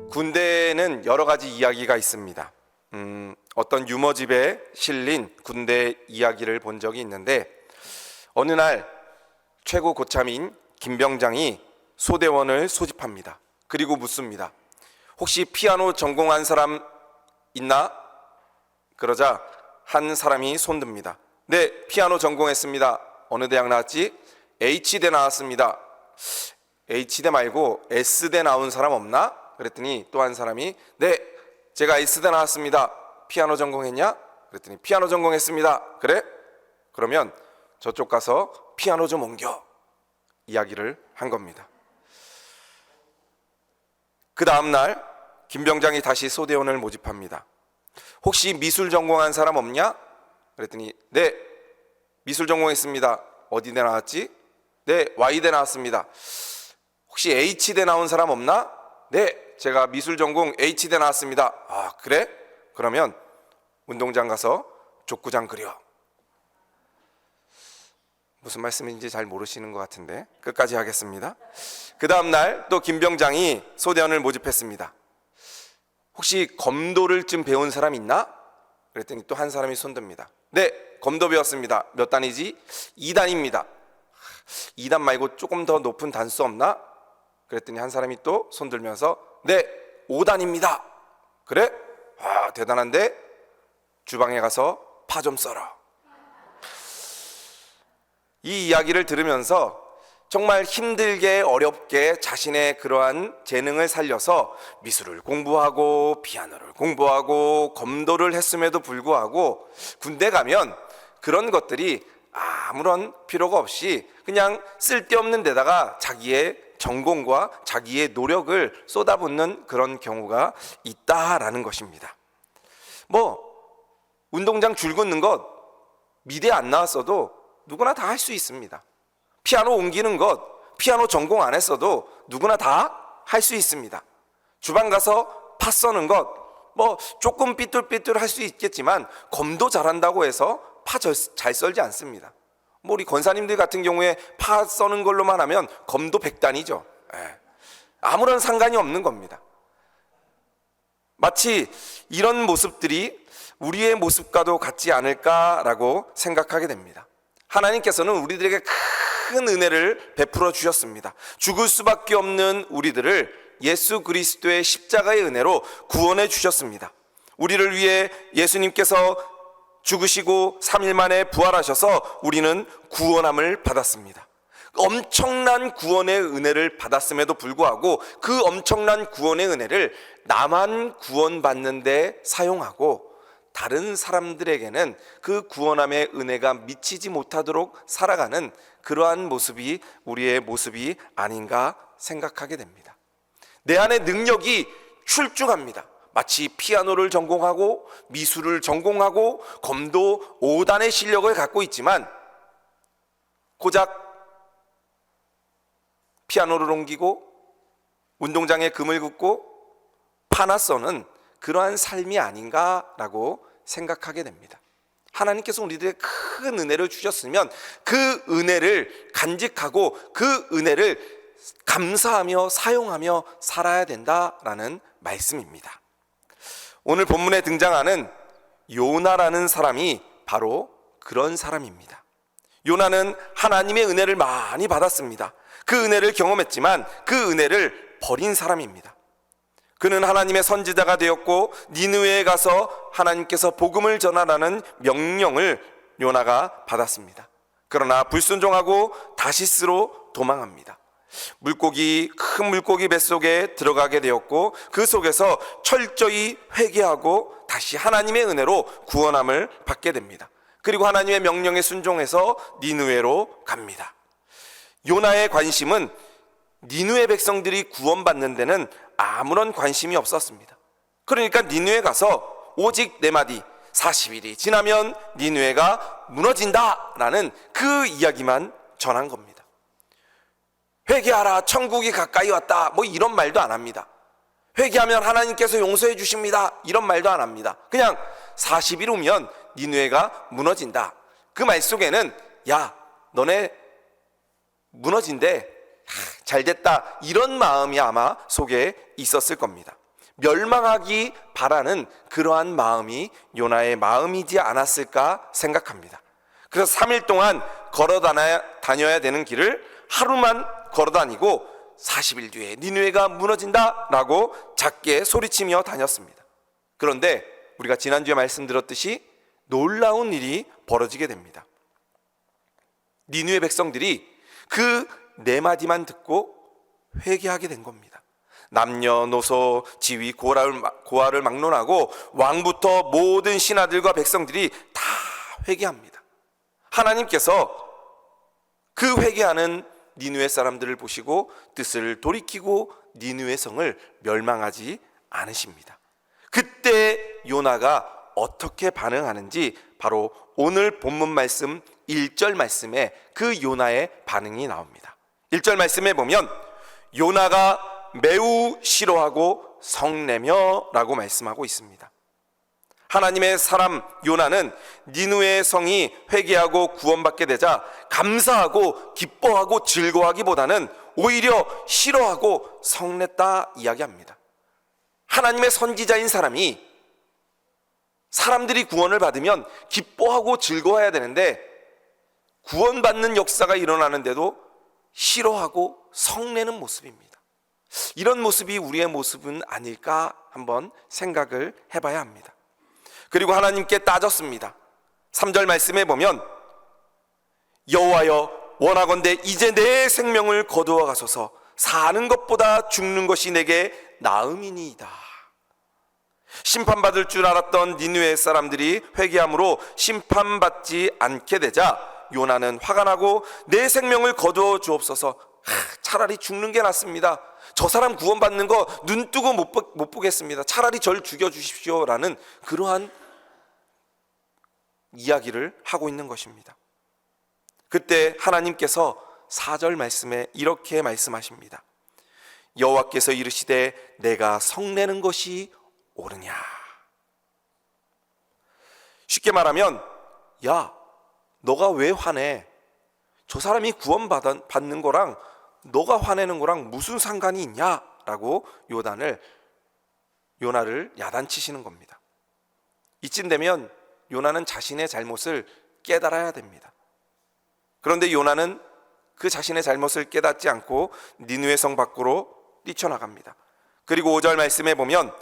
군대에는 여러 가지 이야기가 있습니다. 어떤 유머집에 실린 군대 이야기를 본 적이 있는데, 어느 날 최고 고참인 김병장이 소대원을 소집합니다. 그리고 묻습니다. 혹시 피아노 전공한 사람 있나? 그러자 한 사람이 손듭니다. 네, 피아노 전공했습니다. 어느 대학 나왔지? H대 나왔습니다. H대 말고 S대 나온 사람 없나? 그랬더니 또 한 사람이 네, 제가 S대 나왔습니다. 피아노 전공했냐? 그랬더니 피아노 전공했습니다. 그래? 그러면 저쪽 가서 피아노 좀 옮겨. 이야기를 한 겁니다. 그 다음날 김병장이 다시 소대원을 모집합니다. 혹시 미술 전공한 사람 없냐? 그랬더니 네, 미술 전공했습니다. 어디대 나왔지? 네, Y대 나왔습니다. 혹시 H대 나온 사람 없나? 네, 제가 미술 전공 H대 나왔습니다. 아, 그래? 그러면 운동장 가서 족구장 그려. 무슨 말씀인지 잘 모르시는 것 같은데 끝까지 하겠습니다. 그 다음날 또 김병장이 소대원을 모집했습니다. 혹시 검도를 좀 배운 사람 있나? 그랬더니 또 한 사람이 손듭니다. 네, 검도 배웠습니다. 몇 단이지? 2단입니다. 2단 말고 조금 더 높은 단수 없나? 그랬더니 한 사람이 또 손들면서 네, 5단입니다. 그래? 와, 대단한데? 주방에 가서 파 좀 썰어. 이 이야기를 들으면서 정말 힘들게 어렵게 자신의 그러한 재능을 살려서 미술을 공부하고 피아노를 공부하고 검도를 했음에도 불구하고 군대 가면 그런 것들이 아무런 필요가 없이 그냥 쓸데없는 데다가 자기의 전공과 자기의 노력을 쏟아붓는 그런 경우가 있다라는 것입니다. 운동장 줄 긋는 것 미대 안 나왔어도 누구나 다 할 수 있습니다. 피아노 옮기는 것 피아노 전공 안 했어도 누구나 다 할 수 있습니다. 주방 가서 파 써는 것 조금 삐뚤삐뚤 할 수 있겠지만 검도 잘한다고 해서 파 잘 썰지 않습니다. 우리 권사님들 같은 경우에 파 써는 걸로만 하면 검도 100단이죠. 아무런 상관이 없는 겁니다. 마치 이런 모습들이 우리의 모습과도 같지 않을까라고 생각하게 됩니다. 하나님께서는 우리들에게 큰 은혜를 베풀어 주셨습니다. 죽을 수밖에 없는 우리들을 예수 그리스도의 십자가의 은혜로 구원해 주셨습니다. 우리를 위해 예수님께서 죽으시고 3일 만에 부활하셔서 우리는 구원함을 받았습니다. 엄청난 구원의 은혜를 받았음에도 불구하고 그 엄청난 구원의 은혜를 나만 구원받는 데 사용하고 다른 사람들에게는 그 구원함의 은혜가 미치지 못하도록 살아가는 그러한 모습이 우리의 모습이 아닌가 생각하게 됩니다. 내 안에 능력이 출중합니다. 마치 피아노를 전공하고 미술을 전공하고 검도 5단의 실력을 갖고 있지만 고작 피아노를 옮기고 운동장에 금을 긋고 파나 써는 그러한 삶이 아닌가라고 생각하게 됩니다. 하나님께서 우리들에게 큰 은혜를 주셨으면 그 은혜를 간직하고 그 은혜를 감사하며 사용하며 살아야 된다라는 말씀입니다. 오늘 본문에 등장하는 요나라는 사람이 바로 그런 사람입니다. 요나는 하나님의 은혜를 많이 받았습니다. 그 은혜를 경험했지만 그 은혜를 버린 사람입니다. 그는 하나님의 선지자가 되었고 니느웨에 가서 하나님께서 복음을 전하라는 명령을 요나가 받았습니다. 그러나 불순종하고 다시스로 도망합니다. 큰 물고기 뱃속에 들어가게 되었고 그 속에서 철저히 회개하고 다시 하나님의 은혜로 구원함을 받게 됩니다. 그리고 하나님의 명령에 순종해서 니느웨로 갑니다. 요나의 관심은 니느웨 백성들이 구원받는 데는 아무런 관심이 없었습니다. 그러니까 니느웨 가서 오직 4마디 40일이 지나면 니느웨가 무너진다라는 그 이야기만 전한 겁니다. 회개하라, 천국이 가까이 왔다, 이런 말도 안 합니다. 회개하면 하나님께서 용서해 주십니다, 이런 말도 안 합니다. 그냥 40일 후면 니느웨가 무너진다. 그 말 속에는 야, 너네 무너진대, 잘 됐다, 이런 마음이 아마 속에 있었을 겁니다. 멸망하기 바라는 그러한 마음이 요나의 마음이지 않았을까 생각합니다. 그래서 3일 동안 걸어 다녀야 되는 길을 하루만 걸어 다니고 40일 뒤에 니느웨가 무너진다라고 작게 소리치며 다녔습니다. 그런데 우리가 지난주에 말씀드렸듯이 놀라운 일이 벌어지게 됩니다. 니느웨 백성들이 그 네 마디만 듣고 회개하게 된 겁니다. 남녀노소 지위 고하를 막론하고 왕부터 모든 신하들과 백성들이 다 회개합니다. 하나님께서 그 회개하는 니느웨 사람들을 보시고 뜻을 돌이키고 니느웨 성을 멸망하지 않으십니다. 그때 요나가 어떻게 반응하는지 바로 오늘 본문 말씀 1절 말씀에 그 요나의 반응이 나옵니다. 1절 말씀에 보면 요나가 매우 싫어하고 성내며 라고 말씀하고 있습니다. 하나님의 사람 요나는 니느웨 성이 회개하고 구원받게 되자 감사하고 기뻐하고 즐거워하기보다는 오히려 싫어하고 성냈다 이야기합니다. 하나님의 선지자인 사람이 사람들이 구원을 받으면 기뻐하고 즐거워해야 되는데 구원받는 역사가 일어나는데도 싫어하고 성내는 모습입니다. 이런 모습이 우리의 모습은 아닐까 한번 생각을 해봐야 합니다. 그리고 하나님께 따졌습니다. 3절 말씀에 보면 여호와여 원하건대 이제 내 생명을 거두어 가소서 사는 것보다 죽는 것이 내게 나음이니이다. 심판받을 줄 알았던 니느웨 사람들이 회개함으로 심판받지 않게 되자 요나는 화가 나고 내 생명을 거두어 주옵소서. 차라리 죽는 게 낫습니다. 저 사람 구원받는 거 눈 뜨고 못 보겠습니다. 차라리 절 죽여주십시오 라는 그러한 이야기를 하고 있는 것입니다. 그때 하나님께서 4절 말씀에 이렇게 말씀하십니다. 여호와께서 이르시되 내가 성내는 것이 옳으냐. 쉽게 말하면 야 너가 왜 화내? 저 사람이 구원받는 거랑 너가 화내는 거랑 무슨 상관이 있냐? 라고 요나를 야단치시는 겁니다. 이쯤 되면 요나는 자신의 잘못을 깨달아야 됩니다. 그런데 요나는 그 자신의 잘못을 깨닫지 않고 니느웨 성 밖으로 뛰쳐나갑니다. 그리고 5절 말씀에 보면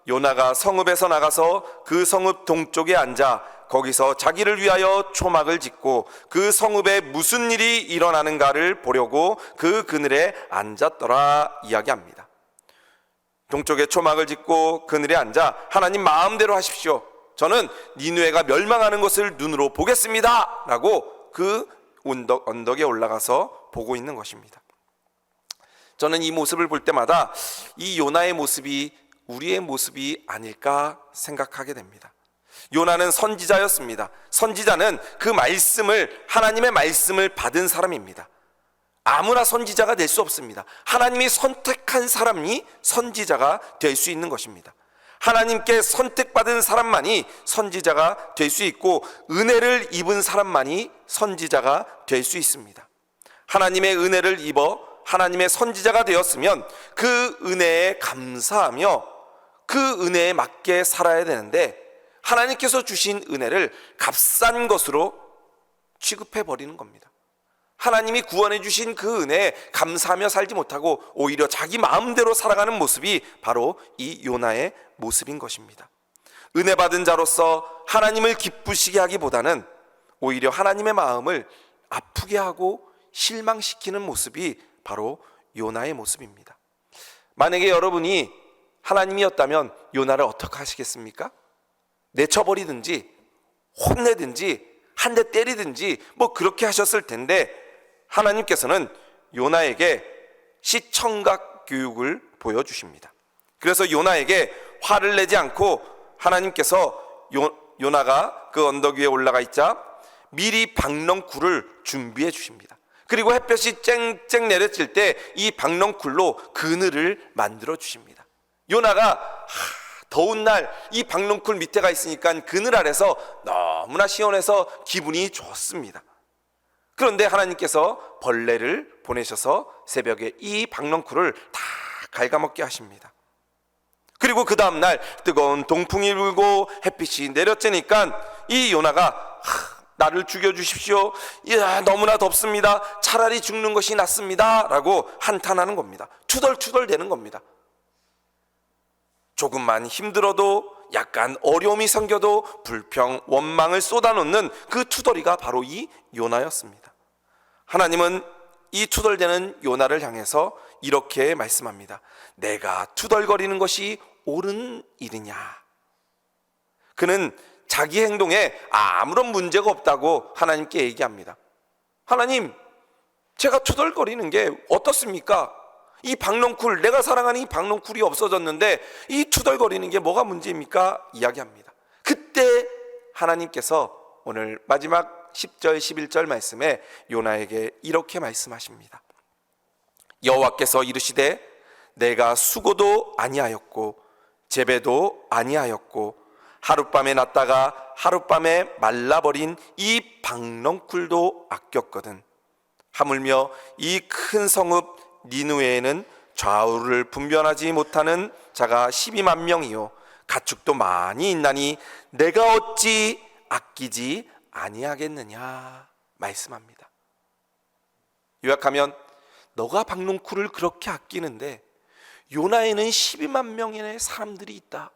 요나가 성읍에서 나가서 그 성읍 동쪽에 앉아 거기서 자기를 위하여 초막을 짓고 그 성읍에 무슨 일이 일어나는가를 보려고 그 그늘에 앉았더라 이야기합니다. 동쪽에 초막을 짓고 그늘에 앉아 하나님 마음대로 하십시오. 저는 니느웨가 멸망하는 것을 눈으로 보겠습니다 라고 그 언덕에 올라가서 보고 있는 것입니다. 저는 이 모습을 볼 때마다 이 요나의 모습이 우리의 모습이 아닐까 생각하게 됩니다. 요나는 선지자였습니다. 선지자는 그 말씀을 하나님의 말씀을 받은 사람입니다. 아무나 선지자가 될 수 없습니다. 하나님이 선택한 사람이 선지자가 될 수 있는 것입니다. 하나님께 선택받은 사람만이 선지자가 될 수 있고 은혜를 입은 사람만이 선지자가 될 수 있습니다. 하나님의 은혜를 입어 하나님의 선지자가 되었으면 그 은혜에 감사하며 그 은혜에 맞게 살아야 되는데 하나님께서 주신 은혜를 값싼 것으로 취급해 버리는 겁니다. 하나님이 구원해 주신 그 은혜에 감사하며 살지 못하고 오히려 자기 마음대로 살아가는 모습이 바로 이 요나의 모습인 것입니다. 은혜 받은 자로서 하나님을 기쁘시게 하기보다는 오히려 하나님의 마음을 아프게 하고 실망시키는 모습이 바로 요나의 모습입니다. 만약에 여러분이 하나님이었다면 요나를 어떻게 하시겠습니까? 내쳐버리든지 혼내든지 한 대 때리든지 뭐 그렇게 하셨을 텐데 하나님께서는 요나에게 시청각 교육을 보여주십니다. 그래서 요나에게 화를 내지 않고 하나님께서 요나가 그 언덕 위에 올라가 있자 미리 박넝쿨을 준비해 주십니다. 그리고 햇볕이 쨍쨍 내려칠 때 이 박넝쿨로 그늘을 만들어 주십니다. 요나가 더운 날 이 박넝쿨 밑에 가 있으니까 그늘 아래서 너무나 시원해서 기분이 좋습니다. 그런데 하나님께서 벌레를 보내셔서 새벽에 이 박넝쿨을 다 갉아먹게 하십니다. 그리고 그 다음날 뜨거운 동풍이 불고 햇빛이 내려쬐니까 이 요나가 나를 죽여주십시오. 야, 너무나 덥습니다. 차라리 죽는 것이 낫습니다. 라고 한탄하는 겁니다. 투덜투덜 대는 겁니다. 조금만 힘들어도, 약간 어려움이 생겨도 불평, 원망을 쏟아놓는 그 투덜이가 바로 이 요나였습니다. 하나님은 이 투덜대는 요나를 향해서 이렇게 말씀합니다. 내가 투덜거리는 것이 옳은 일이냐? 그는 자기 행동에 아무런 문제가 없다고 하나님께 얘기합니다. 하나님, 제가 투덜거리는 게 어떻습니까? 이 박넝쿨, 내가 사랑하는 이 박넝쿨이 없어졌는데 이 투덜거리는 게 뭐가 문제입니까? 이야기합니다. 그때 하나님께서 오늘 마지막 10절 11절 말씀에 요나에게 이렇게 말씀하십니다. 여호와께서 이르시되 내가 수고도 아니하였고 재배도 아니하였고 하룻밤에 났다가 하룻밤에 말라버린 이 박넝쿨도 아꼈거든. 하물며 이 큰 성읍 니느웨에는 좌우를 분별하지 못하는 자가 12만 명이요 가축도 많이 있나니 내가 어찌 아끼지 아니하겠느냐 말씀합니다. 요약하면 너가 박농쿨을 그렇게 아끼는데 요나에는 12만 명의 사람들이 있다.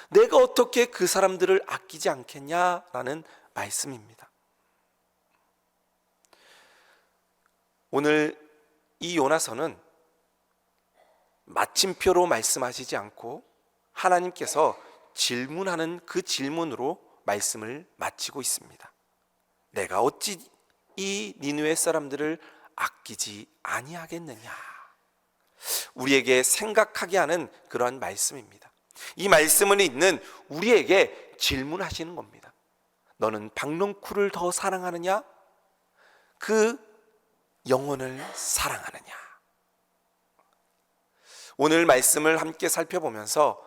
내가 어떻게 그 사람들을 아끼지 않겠냐라는 말씀입니다. 오늘 이 요나서는 마침표로 말씀하시지 않고 하나님께서 질문하는 그 질문으로 말씀을 마치고 있습니다. 내가 어찌 이 니느웨 사람들을 아끼지 아니하겠느냐. 우리에게 생각하게 하는 그러한 말씀입니다. 이 말씀을 읽는 우리에게 질문하시는 겁니다. 너는 박농쿨을 더 사랑하느냐? 그 영혼을 사랑하느냐? 오늘 말씀을 함께 살펴보면서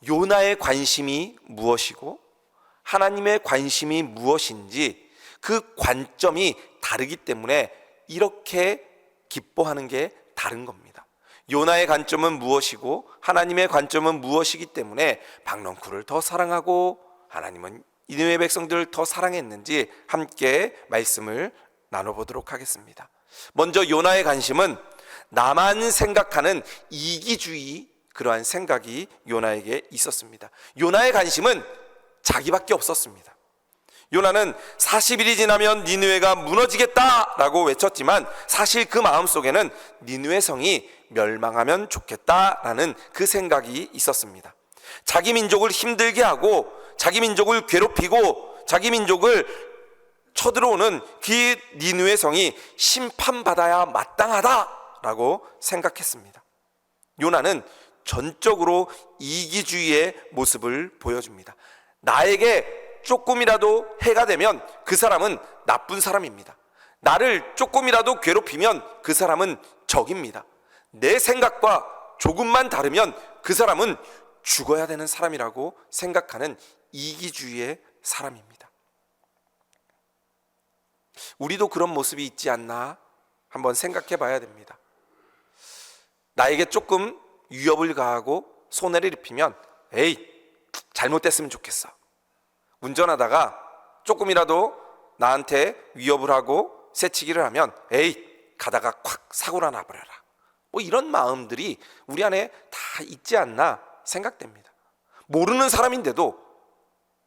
요나의 관심이 무엇이고 하나님의 관심이 무엇인지 그 관점이 다르기 때문에 이렇게 기뻐하는 게 다른 겁니다. 요나의 관점은 무엇이고 하나님의 관점은 무엇이기 때문에 박농쿨을 더 사랑하고 하나님은 니느웨 백성들을 더 사랑했는지 함께 말씀을 나눠보도록 하겠습니다. 먼저 요나의 관심은 나만 생각하는 이기주의, 그러한 생각이 요나에게 있었습니다. 요나의 관심은 자기밖에 없었습니다. 요나는 40일이 지나면 니느웨가 무너지겠다라고 외쳤지만 사실 그 마음속에는 니느웨 성이 멸망하면 좋겠다라는 그 생각이 있었습니다. 자기 민족을 힘들게 하고 자기 민족을 괴롭히고 자기 민족을 쳐들어오는 그 니느웨 성이 심판받아야 마땅하다라고 생각했습니다. 요나는 전적으로 이기주의의 모습을 보여줍니다. 나에게 조금이라도 해가 되면 그 사람은 나쁜 사람입니다. 나를 조금이라도 괴롭히면 그 사람은 적입니다. 내 생각과 조금만 다르면 그 사람은 죽어야 되는 사람이라고 생각하는 이기주의의 사람입니다. 우리도 그런 모습이 있지 않나 한번 생각해 봐야 됩니다. 나에게 조금 위협을 가하고 손해를 입히면 에이, 잘못됐으면 좋겠어. 운전하다가 조금이라도 나한테 위협을 하고 새치기를 하면 에이, 가다가 콱 사고나 나버려라. 뭐 이런 마음들이 우리 안에 다 있지 않나 생각됩니다. 모르는 사람인데도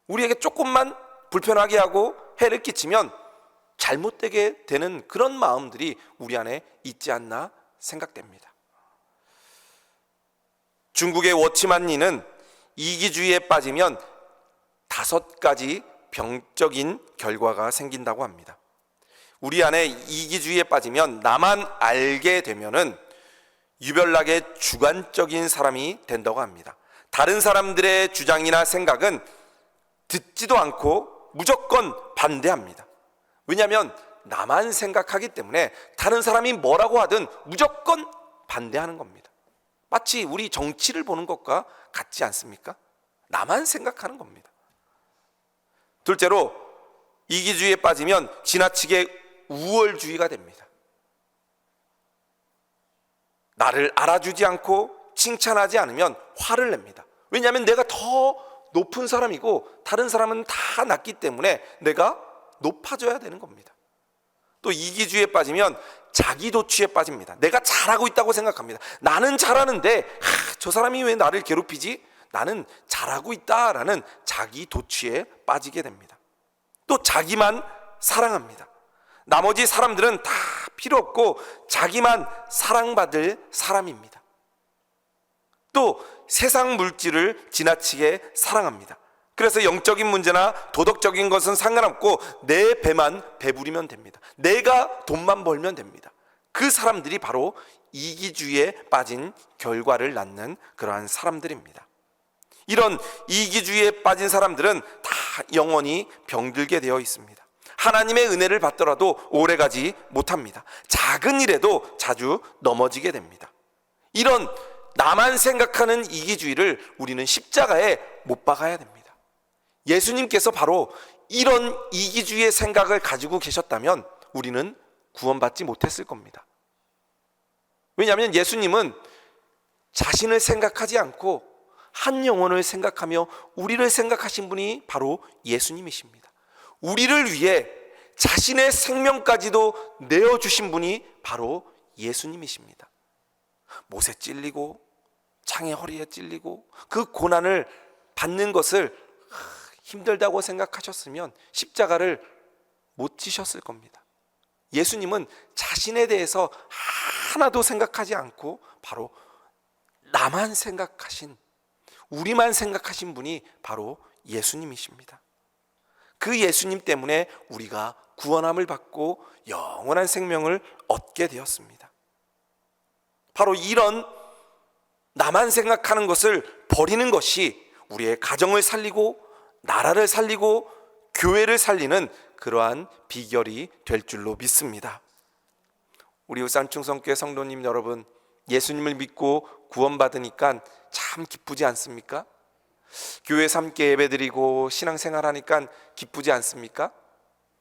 우리에게 조금만 불편하게 하고 해를 끼치면 잘못되게 되는 그런 마음들이 우리 안에 있지 않나 생각됩니다. 중국의 워치만 리는 이기주의에 빠지면 5가지 병적인 결과가 생긴다고 합니다. 우리 안에 이기주의에 빠지면 나만 알게 되면은 유별나게 주관적인 사람이 된다고 합니다. 다른 사람들의 주장이나 생각은 듣지도 않고 무조건 반대합니다. 왜냐하면 나만 생각하기 때문에 다른 사람이 뭐라고 하든 무조건 반대하는 겁니다. 마치 우리 정치를 보는 것과 같지 않습니까? 나만 생각하는 겁니다. 둘째로 이기주의에 빠지면 지나치게 우월주의가 됩니다. 나를 알아주지 않고 칭찬하지 않으면 화를 냅니다. 왜냐하면 내가 더 높은 사람이고 다른 사람은 다 낮기 때문에 내가 높아져야 되는 겁니다. 또 이기주의에 빠지면 자기 도취에 빠집니다. 내가 잘하고 있다고 생각합니다. 나는 잘하는데 저 사람이 왜 나를 괴롭히지? 나는 잘하고 있다라는 자기 도취에 빠지게 됩니다. 또 자기만 사랑합니다. 나머지 사람들은 다 필요 없고 자기만 사랑받을 사람입니다. 또 세상 물질을 지나치게 사랑합니다. 그래서 영적인 문제나 도덕적인 것은 상관없고 내 배만 배부리면 됩니다. 내가 돈만 벌면 됩니다. 그 사람들이 바로 이기주의에 빠진 결과를 낳는 그러한 사람들입니다. 이런 이기주의에 빠진 사람들은 다 영원히 병들게 되어 있습니다. 하나님의 은혜를 받더라도 오래가지 못합니다. 작은 일에도 자주 넘어지게 됩니다. 이런 나만 생각하는 이기주의를 우리는 십자가에 못 박아야 됩니다. 예수님께서 바로 이런 이기주의의 생각을 가지고 계셨다면 우리는 구원받지 못했을 겁니다. 왜냐하면 예수님은 자신을 생각하지 않고 한 영혼을 생각하며 우리를 생각하신 분이 바로 예수님이십니다. 우리를 위해 자신의 생명까지도 내어주신 분이 바로 예수님이십니다. 못에 찔리고 창의 허리에 찔리고 그 고난을 받는 것을 힘들다고 생각하셨으면 십자가를 못 지셨을 겁니다. 예수님은 자신에 대해서 하나도 생각하지 않고 바로 나만 생각하신, 우리만 생각하신 분이 바로 예수님이십니다. 그 예수님 때문에 우리가 구원함을 받고 영원한 생명을 얻게 되었습니다. 바로 이런 나만 생각하는 것을 버리는 것이 우리의 가정을 살리고 나라를 살리고 교회를 살리는 그러한 비결이 될 줄로 믿습니다. 우리 울산충성교회 성도님 여러분, 예수님을 믿고 구원받으니까 참 기쁘지 않습니까? 교회에서 함께 예배드리고 신앙생활하니까 기쁘지 않습니까?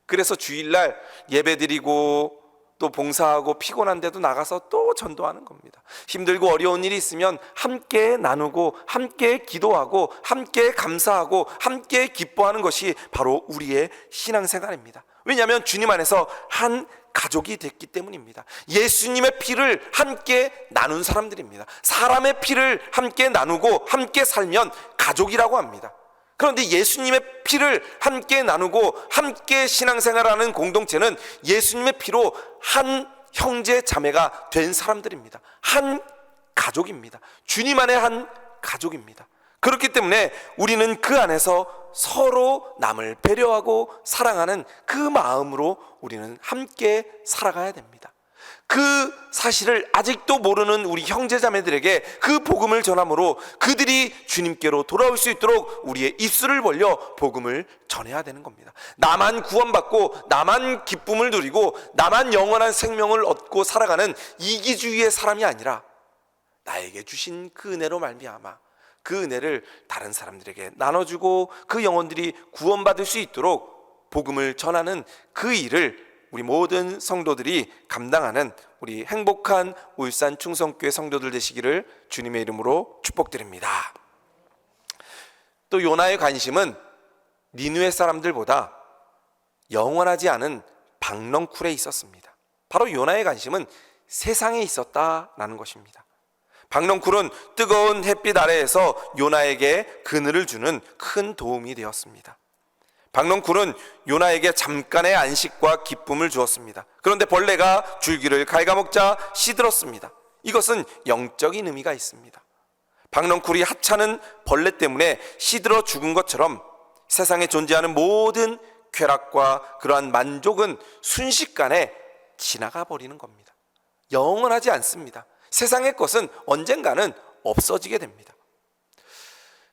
그래서 주일날 예배드리고 또 봉사하고 피곤한데도 나가서 또 전도하는 겁니다. 힘들고 어려운 일이 있으면 함께 나누고 함께 기도하고 함께 감사하고 함께 기뻐하는 것이 바로 우리의 신앙생활입니다. 왜냐하면 주님 안에서 한 가족이 됐기 때문입니다. 예수님의 피를 함께 나눈 사람들입니다. 사람의 피를 함께 나누고 함께 살면 가족이라고 합니다. 그런데 예수님의 피를 함께 나누고 함께 신앙생활하는 공동체는 예수님의 피로 한 형제 자매가 된 사람들입니다. 한 가족입니다. 주님 안에 한 가족입니다. 그렇기 때문에 우리는 그 안에서 서로 남을 배려하고 사랑하는 그 마음으로 우리는 함께 살아가야 됩니다. 그 사실을 아직도 모르는 우리 형제자매들에게 그 복음을 전함으로 그들이 주님께로 돌아올 수 있도록 우리의 입술을 벌려 복음을 전해야 되는 겁니다. 나만 구원받고 나만 기쁨을 누리고 나만 영원한 생명을 얻고 살아가는 이기주의의 사람이 아니라 나에게 주신 그 은혜로 말미암아 그 은혜를 다른 사람들에게 나눠주고 그 영혼들이 구원받을 수 있도록 복음을 전하는 그 일을 우리 모든 성도들이 감당하는 우리 행복한 울산 충성교회 성도들 되시기를 주님의 이름으로 축복드립니다. 또 요나의 관심은 니느웨 사람들보다 영원하지 않은 박넝쿨에 있었습니다. 바로 요나의 관심은 세상에 있었다라는 것입니다. 박넝쿨은 뜨거운 햇빛 아래에서 요나에게 그늘을 주는 큰 도움이 되었습니다. 박넝쿨은 요나에게 잠깐의 안식과 기쁨을 주었습니다. 그런데 벌레가 줄기를 갉아먹자 시들었습니다. 이것은 영적인 의미가 있습니다. 박넝쿨이 하찮은 벌레 때문에 시들어 죽은 것처럼 세상에 존재하는 모든 쾌락과 그러한 만족은 순식간에 지나가 버리는 겁니다. 영원하지 않습니다. 세상의 것은 언젠가는 없어지게 됩니다.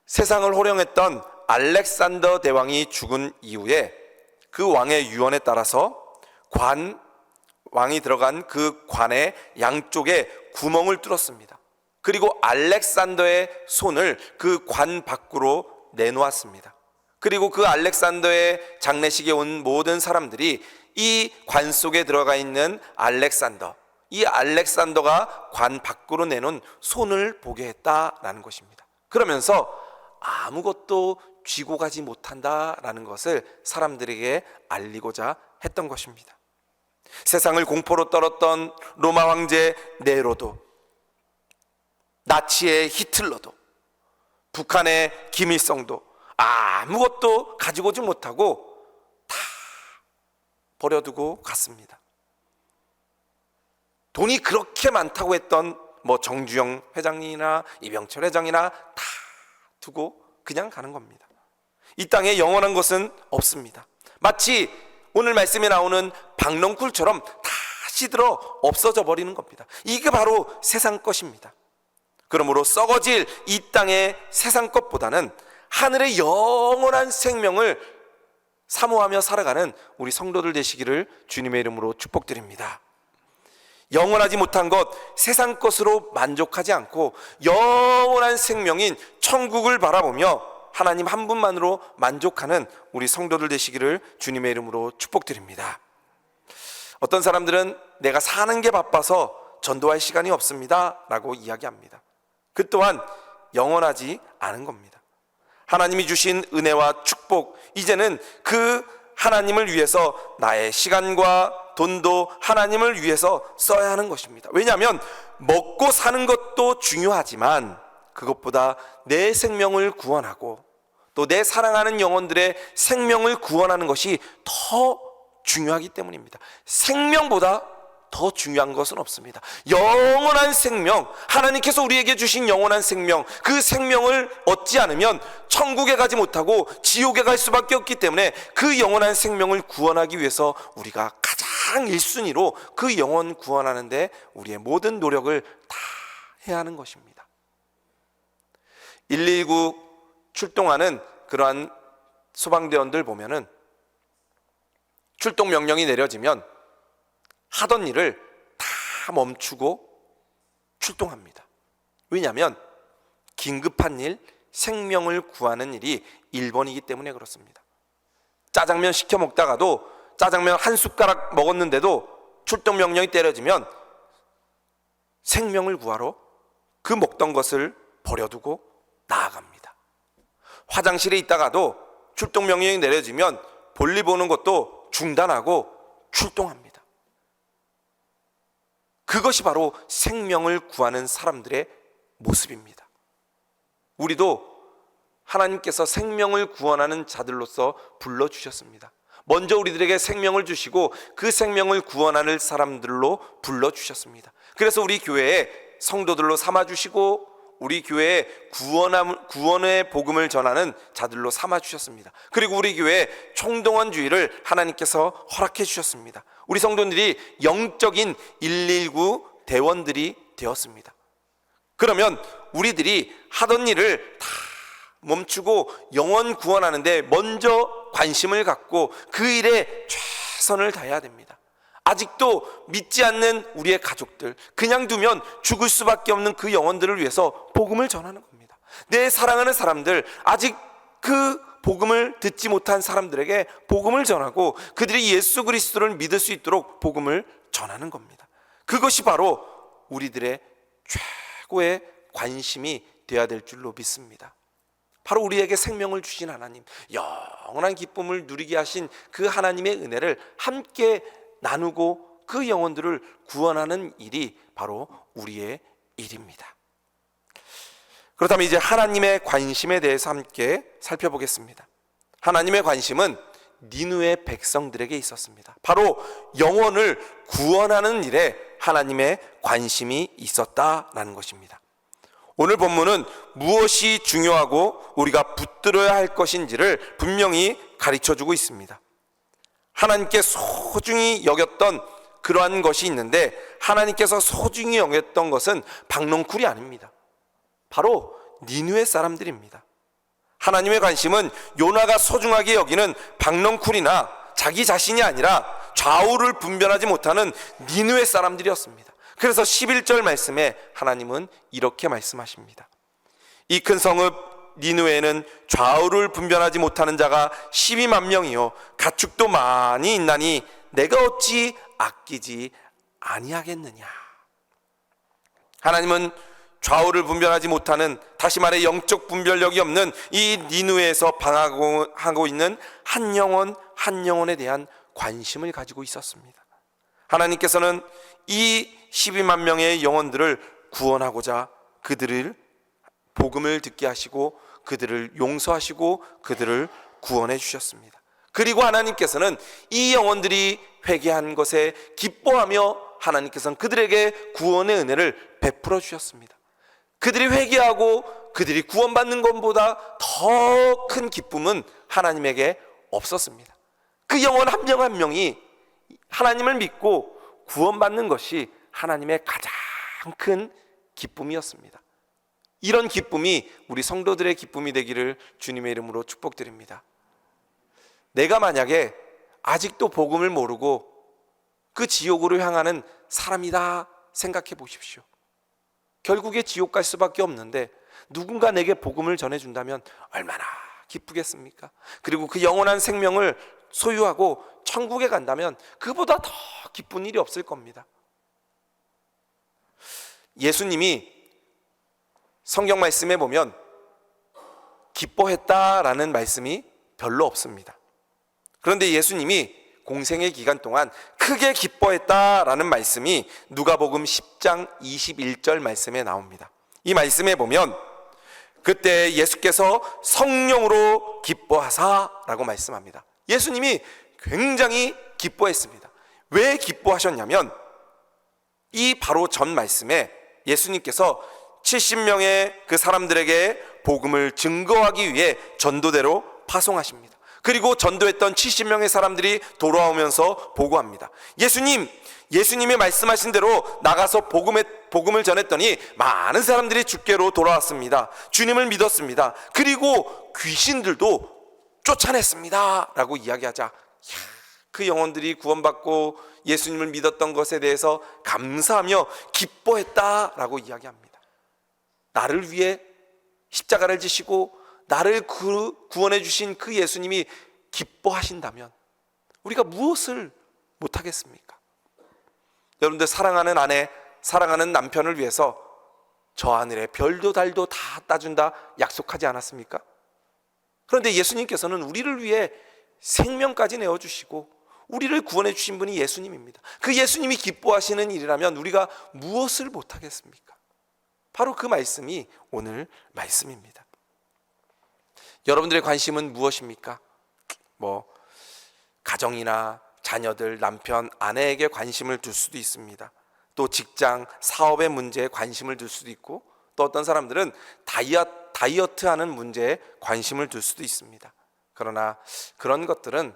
세상을 호령했던 알렉산더 대왕이 죽은 이후에 그 왕의 유언에 따라서 왕이 들어간 그 관의 양쪽에 구멍을 뚫었습니다. 그리고 알렉산더의 손을 그 관 밖으로 내놓았습니다. 그리고 그 알렉산더의 장례식에 온 모든 사람들이 이 관 속에 들어가 있는 이 알렉산더가 관 밖으로 내놓은 손을 보게 했다라는 것입니다. 그러면서 아무것도 쥐고 가지 못한다라는 것을 사람들에게 알리고자 했던 것입니다. 세상을 공포로 떨었던 로마 황제 네로도, 나치의 히틀러도, 북한의 김일성도 아무것도 가지고 오지 못하고 다 버려두고 갔습니다. 돈이 그렇게 많다고 했던 정주영 회장이나 이병철 회장이나 다 두고 그냥 가는 겁니다. 이 땅에 영원한 것은 없습니다. 마치 오늘 말씀에 나오는 박넝쿨처럼 다 시들어 없어져 버리는 겁니다. 이게 바로 세상 것입니다. 그러므로 썩어질 이 땅의 세상 것보다는 하늘의 영원한 생명을 사모하며 살아가는 우리 성도들 되시기를 주님의 이름으로 축복드립니다. 영원하지 못한 것, 세상 것으로 만족하지 않고 영원한 생명인 천국을 바라보며 하나님 한 분만으로 만족하는 우리 성도들 되시기를 주님의 이름으로 축복드립니다. 어떤 사람들은 내가 사는 게 바빠서 전도할 시간이 없습니다 라고 이야기합니다. 그 또한 영원하지 않은 겁니다. 하나님이 주신 은혜와 축복, 이제는 그 하나님을 위해서 나의 시간과 돈도 하나님을 위해서 써야 하는 것입니다. 왜냐하면 먹고 사는 것도 중요하지만 그것보다 내 생명을 구원하고 또 내 사랑하는 영혼들의 생명을 구원하는 것이 더 중요하기 때문입니다. 생명보다 더 중요한 것은 없습니다. 영원한 생명, 하나님께서 우리에게 주신 영원한 생명, 그 생명을 얻지 않으면 천국에 가지 못하고 지옥에 갈 수밖에 없기 때문에 그 영원한 생명을 구원하기 위해서 우리가 가장 1순위로 그 영혼 구원하는데 우리의 모든 노력을 다 해야 하는 것입니다. 119 출동하는 그러한 소방대원들 보면은 출동 명령이 내려지면 하던 일을 다 멈추고 출동합니다. 왜냐하면 긴급한 일, 생명을 구하는 일이 1번이기 때문에 그렇습니다. 짜장면 시켜 먹다가도 짜장면 한 숟가락 먹었는데도 출동 명령이 때려지면 생명을 구하러 그 먹던 것을 버려두고 나아갑니다. 화장실에 있다가도 출동 명령이 내려지면 볼일 보는 것도 중단하고 출동합니다. 그것이 바로 생명을 구하는 사람들의 모습입니다. 우리도 하나님께서 생명을 구원하는 자들로서 불러주셨습니다. 먼저 우리들에게 생명을 주시고 그 생명을 구원하는 사람들로 불러주셨습니다. 그래서 우리 교회에 성도들로 삼아주시고 우리 교회에 구원의 복음을 전하는 자들로 삼아주셨습니다. 그리고 우리 교회에 총동원주의를 하나님께서 허락해 주셨습니다. 우리 성도들이 영적인 119 대원들이 되었습니다. 그러면 우리들이 하던 일을 다 멈추고 영혼 구원하는데 먼저 관심을 갖고 그 일에 최선을 다해야 됩니다. 아직도 믿지 않는 우리의 가족들, 그냥 두면 죽을 수밖에 없는 그 영혼들을 위해서 복음을 전하는 겁니다. 내 사랑하는 사람들, 아직 그 복음을 듣지 못한 사람들에게 복음을 전하고 그들이 예수 그리스도를 믿을 수 있도록 복음을 전하는 겁니다. 그것이 바로 우리들의 최고의 관심이 되어야 될 줄로 믿습니다. 바로 우리에게 생명을 주신 하나님, 영원한 기쁨을 누리게 하신 그 하나님의 은혜를 함께 나누고 그 영혼들을 구원하는 일이 바로 우리의 일입니다. 그렇다면 이제 하나님의 관심에 대해서 함께 살펴보겠습니다. 하나님의 관심은 니느웨 백성들에게 있었습니다. 바로 영혼을 구원하는 일에 하나님의 관심이 있었다라는 것입니다. 오늘 본문은 무엇이 중요하고 우리가 붙들어야 할 것인지를 분명히 가르쳐주고 있습니다. 하나님께 소중히 여겼던 그러한 것이 있는데 하나님께서 소중히 여겼던 것은 박넝쿨이 아닙니다. 바로 니느웨 사람들입니다. 하나님의 관심은 요나가 소중하게 여기는 박넝쿨이나 자기 자신이 아니라 좌우를 분별하지 못하는 니느웨 사람들이었습니다. 그래서 11절 말씀에 하나님은 이렇게 말씀하십니다. 이 큰 성읍 니느웨에는 좌우를 분별하지 못하는 자가 12만 명이요 가축도 많이 있나니 내가 어찌 아끼지 아니하겠느냐. 하나님은 좌우를 분별하지 못하는, 다시 말해 영적 분별력이 없는 이 니누에서 방황하고 있는 한 영혼에 대한 관심을 가지고 있었습니다. 하나님께서는 이 12만 명의 영혼들을 구원하고자 그들을 복음을 듣게 하시고 그들을 용서하시고 그들을 구원해 주셨습니다. 그리고 하나님께서는 이 영혼들이 회개한 것에 기뻐하며 하나님께서는 그들에게 구원의 은혜를 베풀어 주셨습니다. 그들이 회개하고 그들이 구원받는 것보다 더 큰 기쁨은 하나님에게 없었습니다. 그 영혼 한 명 한 명이 하나님을 믿고 구원받는 것이 하나님의 가장 큰 기쁨이었습니다. 이런 기쁨이 우리 성도들의 기쁨이 되기를 주님의 이름으로 축복드립니다. 내가 만약에 아직도 복음을 모르고 그 지옥으로 향하는 사람이다 생각해 보십시오. 결국에 지옥 갈 수밖에 없는데 누군가 내게 복음을 전해준다면 얼마나 기쁘겠습니까? 그리고 그 영원한 생명을 소유하고 천국에 간다면 그보다 더 기쁜 일이 없을 겁니다. 예수님이 성경 말씀에 보면 기뻐했다라는 말씀이 별로 없습니다. 그런데 예수님이 공생의 기간 동안 크게 기뻐했다라는 말씀이 누가복음 10장 21절 말씀에 나옵니다. 이 말씀에 보면 그때 예수께서 성령으로 기뻐하사라고 말씀합니다. 예수님이 굉장히 기뻐했습니다. 왜 기뻐하셨냐면 이 바로 전 말씀에 예수님께서 70명의 그 사람들에게 복음을 증거하기 위해 전도대로 파송하십니다. 그리고 전도했던 70명의 사람들이 돌아오면서 보고합니다. 예수님이 말씀하신 대로 나가서 복음을 전했더니 많은 사람들이 주께로 돌아왔습니다. 주님을 믿었습니다. 그리고 귀신들도 쫓아냈습니다 라고 이야기하자 그 영혼들이 구원받고 예수님을 믿었던 것에 대해서 감사하며 기뻐했다라고 이야기합니다. 나를 위해 십자가를 지시고 나를 구원해 주신 그 예수님이 기뻐하신다면 우리가 무엇을 못하겠습니까? 여러분들 사랑하는 아내, 사랑하는 남편을 위해서 저 하늘에 별도 달도 다 따준다 약속하지 않았습니까? 그런데 예수님께서는 우리를 위해 생명까지 내어주시고 우리를 구원해 주신 분이 예수님입니다. 그 예수님이 기뻐하시는 일이라면 우리가 무엇을 못하겠습니까? 바로 그 말씀이 오늘 말씀입니다. 여러분들의 관심은 무엇입니까? 가정이나 자녀들, 남편, 아내에게 관심을 둘 수도 있습니다. 또 직장, 사업의 문제에 관심을 둘 수도 있고 또 어떤 사람들은 다이어트하는 문제에 관심을 둘 수도 있습니다. 그러나 그런 것들은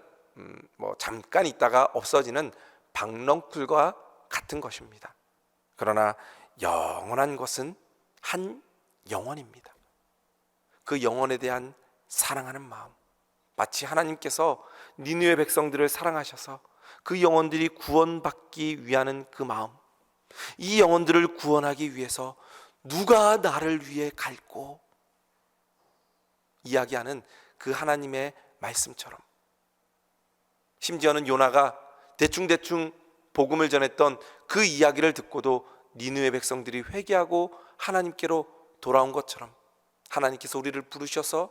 잠깐 있다가 없어지는 박넝쿨과 같은 것입니다. 그러나 영원한 것은 한 영혼입니다. 그 영혼에 대한 사랑하는 마음, 마치 하나님께서 니느웨 백성들을 사랑하셔서 그 영혼들이 구원받기 위하는 그 마음, 이 영혼들을 구원하기 위해서 누가 나를 위해 갈고 이야기하는 그 하나님의 말씀처럼, 심지어는 요나가 대충대충 복음을 전했던 그 이야기를 듣고도 니느웨 백성들이 회개하고 하나님께로 돌아온 것처럼 하나님께서 우리를 부르셔서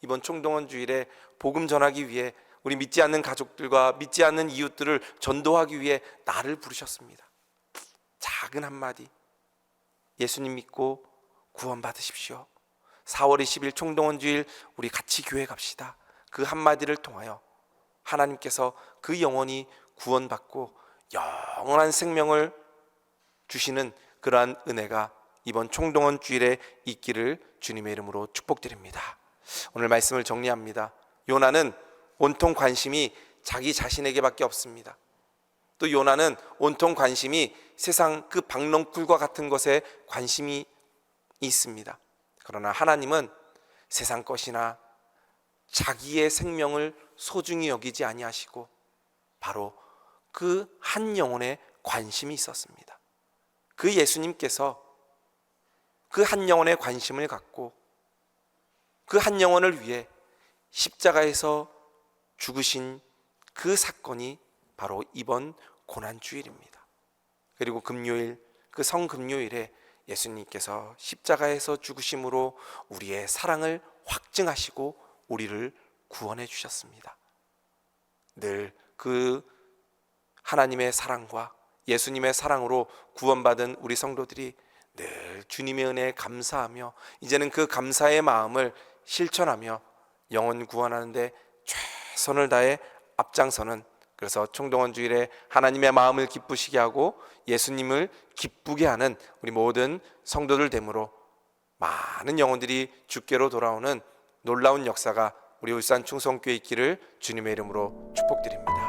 이번 총동원 주일에 복음 전하기 위해 우리 믿지 않는 가족들과 믿지 않는 이웃들을 전도하기 위해 나를 부르셨습니다. 작은 한마디, 예수님 믿고 구원 받으십시오. 4월 20일 총동원 주일 우리 같이 교회 갑시다. 그 한마디를 통하여 하나님께서 그 영혼이 구원받고 영원한 생명을 주시는 그러한 은혜가 이번 총동원 주일에 있기를 주님의 이름으로 축복드립니다. 오늘 말씀을 정리합니다. 요나는 온통 관심이 자기 자신에게밖에 없습니다. 또 요나는 온통 관심이 세상 그 박넝쿨과 같은 것에 관심이 있습니다. 그러나 하나님은 세상 것이나 자기의 생명을 소중히 여기지 아니하시고 바로 그 한 영혼에 관심이 있었습니다. 그 예수님께서 그 한 영혼에 관심을 갖고 그 한 영혼을 위해 십자가에서 죽으신 그 사건이 바로 이번 고난주일입니다. 그리고 금요일, 그 성금요일에 예수님께서 십자가에서 죽으심으로 우리의 사랑을 확증하시고 우리를 구원해 주셨습니다. 늘 그 하나님의 사랑과 예수님의 사랑으로 구원받은 우리 성도들이 늘 주님의 은혜에 감사하며 이제는 그 감사의 마음을 실천하며 영혼 구원하는 데 최선을 다해 앞장서는, 그래서 총동원 주일에 하나님의 마음을 기쁘시게 하고 예수님을 기쁘게 하는 우리 모든 성도들 되므로 많은 영혼들이 주께로 돌아오는 놀라운 역사가 우리 울산 충성교회 있기를 주님의 이름으로 축복드립니다.